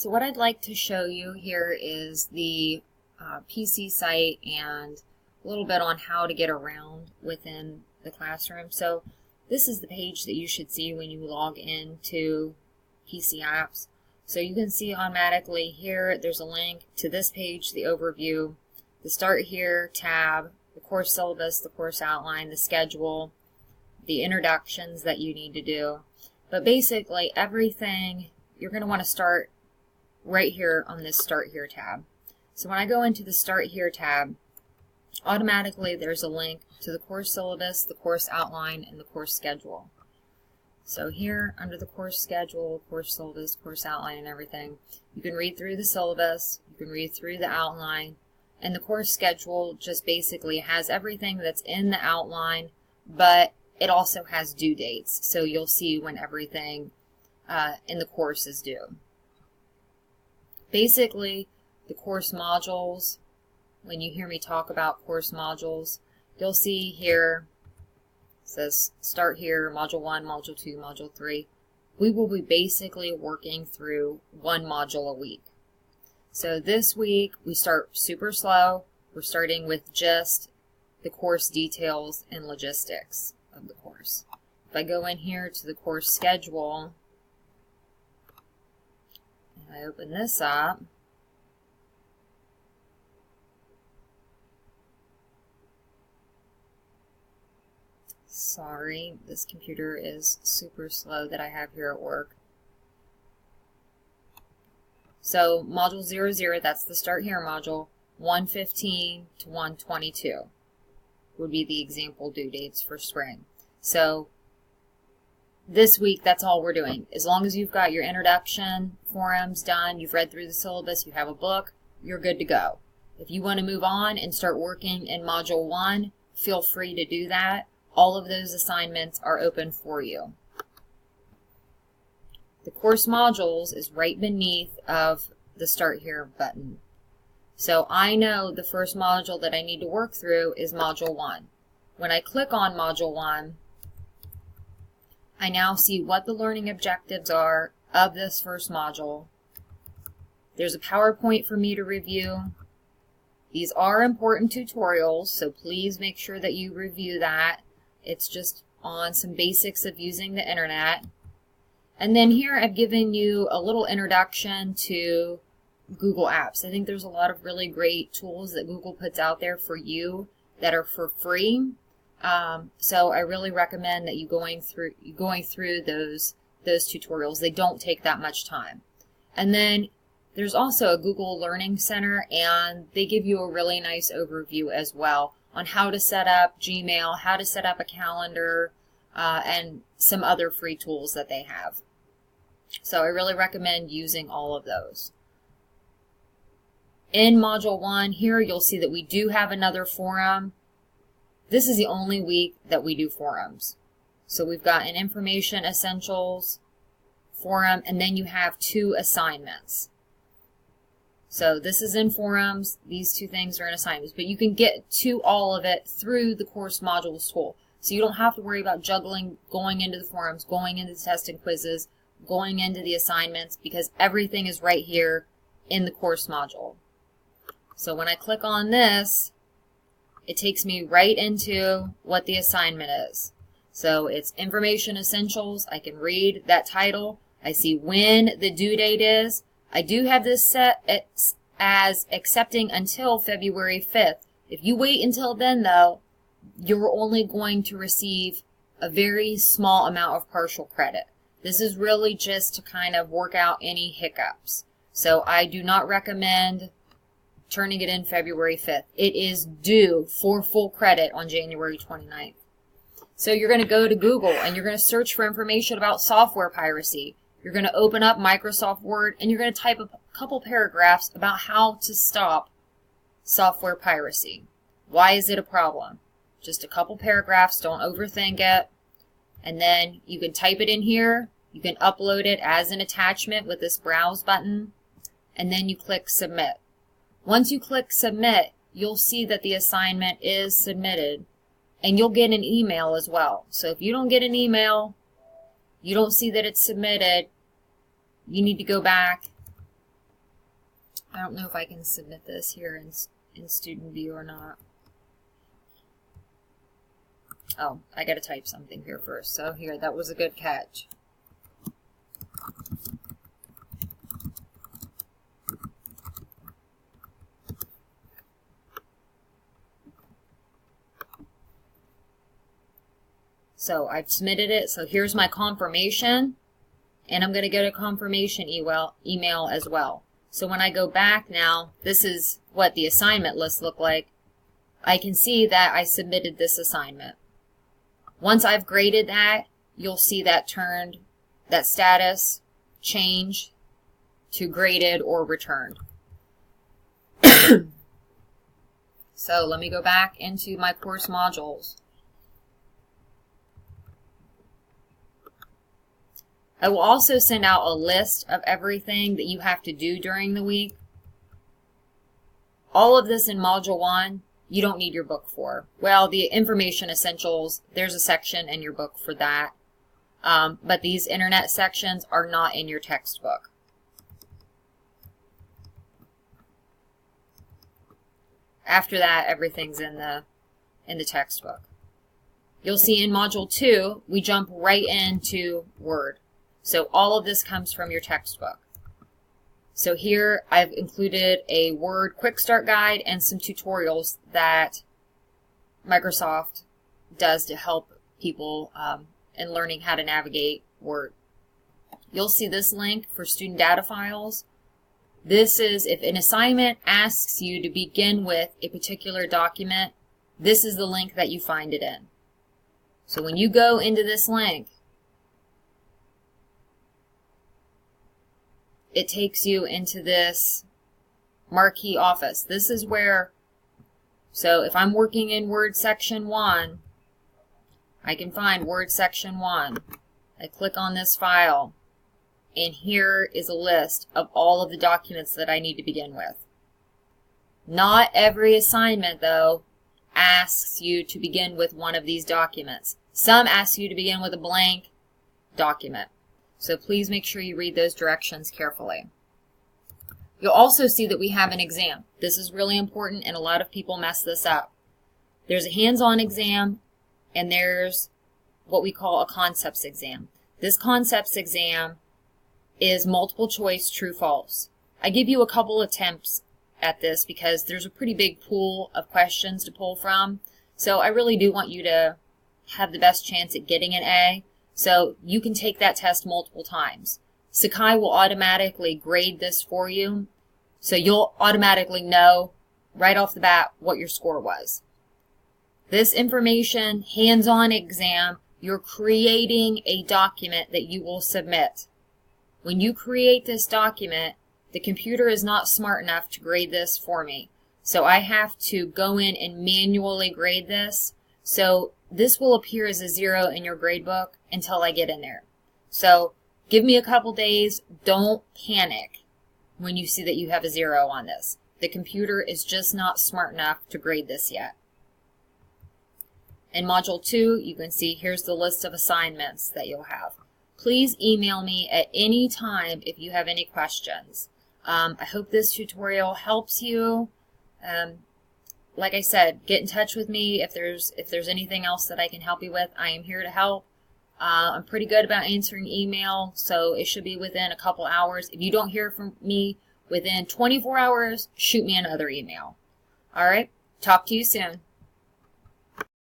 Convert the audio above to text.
So what I'd like to show you here is the PC site and a little bit on how to get around within the classroom. So this is the page that you should see when you log into PC Apps. So you can see automatically here there's a link to this page, the overview, the Start Here tab, the course syllabus, the course outline, the schedule, the introductions that you need to do. But basically everything you're going to want to start right here on this Start Here tab. So when I go into the Start Here tab, automatically there's a link to the course syllabus, the course outline, and the course schedule. So here under the course schedule, course syllabus, course outline, and everything, you can read through the syllabus, you can read through the outline, and the course schedule just basically has everything that's in the outline, but it also has due dates. So you'll see when everything in the course is due. Basically, the course modules, when you hear me talk about course modules, you'll see here, it says Start Here, Module 1, Module 2, Module 3. We will be basically working through one module a week. So this week, we start super slow. We're starting with just the course details and logistics of the course. If I go in here to the course schedule, I open this up. Sorry, this computer is super slow that I have here at work. So Module 00, that's the Start Here module, 115 to 122 would be the example due dates for spring. So this week, that's all we're doing. As long as you've got your introduction forums done, you've read through the syllabus, you have a book, you're good to go. If you want to move on and start working in Module 1, feel free to do that. All of those assignments are open for you. The course modules is right beneath of the Start Here button. So I know the first module that I need to work through is Module 1. When I click on Module 1, I now see what the learning objectives are of this first module. There's a PowerPoint for me to review. These are important tutorials, so please make sure that you review that. It's just on some basics of using the internet. And then here I've given you a little introduction to Google Apps. I think there's a lot of really great tools that Google puts out there for you that are for free. So I really recommend that you going through those tutorials. They don't take that much time. And then there's also a Google Learning Center, and they give you a really nice overview as well on how to set up Gmail, how to set up a calendar, and some other free tools that they have. So I really recommend using all of those. In Module 1 here, you'll see that we do have another forum. This is the only week that we do forums. So we've got an Information Essentials forum, and then you have 2 assignments. So this is in forums, these 2 things are in assignments, but you can get to all of it through the course modules tool. So you don't have to worry about juggling, going into the forums, going into the test and quizzes, going into the assignments, because everything is right here in the course module. So when I click on this, it takes me right into what the assignment is. So it's Information Essentials. I can read that title. I see when the due date is. I do have this set as accepting until February 5th. If you wait until then, though, you're only going to receive a very small amount of partial credit. This is really just to kind of work out any hiccups. So I do not recommend turning it in February 5th. It is due for full credit on January 29th. So you're going to go to Google and you're going to search for information about software piracy. You're going to open up Microsoft Word and you're going to type a couple paragraphs about how to stop software piracy. Why is it a problem? Just a couple paragraphs, don't overthink it. And then you can type it in here. You can upload it as an attachment with this Browse button. And then you click Submit. Once you click Submit, you'll see that the assignment is submitted, and you'll get an email as well. So if you don't get an email, you don't see that it's submitted, you need to go back I don't know if I can submit this here in Student View or not. Oh, I gotta type something here first. So here, that was a good catch. So I've submitted it. So here's my confirmation, and I'm going to get a confirmation email as well. So when I go back now, this is what the assignment list looked like. I can see that I submitted this assignment. Once I've graded that, you'll see that that status change to graded or returned. So let me go back into my course modules. I will also send out a list of everything that you have to do during the week. All of this in Module 1, you don't need your book for. Well, the information essentials, there's a section in your book for that. But these internet sections are not in your textbook. After that, everything's in the textbook. You'll see in Module 2, we jump right into Word. So all of this comes from your textbook. So here I've included a Word Quick Start Guide and some tutorials that Microsoft does to help people in learning how to navigate Word. You'll see this link for student data files. This is if an assignment asks you to begin with a particular document, this is the link that you find it in. So when you go into this link, it takes you into this marquee office. This is where, so if I'm working in Word Section 1, I can find Word Section 1. I click on this file, and here is a list of all of the documents that I need to begin with. Not every assignment, though, asks you to begin with one of these documents. Some ask you to begin with a blank document. So please make sure you read those directions carefully. You'll also see that we have an exam. This is really important, and a lot of people mess this up. There's a hands-on exam, and there's what we call a concepts exam. This concepts exam is multiple choice true-false. I give you a couple attempts at this because there's a pretty big pool of questions to pull from. So I really do want you to have the best chance at getting an A. So you can take that test multiple times. Sakai will automatically grade this for you, so you'll automatically know right off the bat what your score was. This information hands-on exam, you're creating a document that you will submit. When you create this document, the computer is not smart enough to grade this for me. So I have to go in and manually grade this. So this will appear as a 0 in your grade book until I get in there. So give me a couple days. Don't panic when you see that you have a 0 on this. The computer is just not smart enough to grade this yet. In Module 2, you can see here's the list of assignments that you'll have. Please email me at any time if you have any questions. I hope this tutorial helps you. Like I said, get in touch with me if there's anything else that I can help you with. I am here to help. I'm pretty good about answering email, so it should be within a couple hours. If you don't hear from me within 24 hours, shoot me another email. All right, talk to you soon.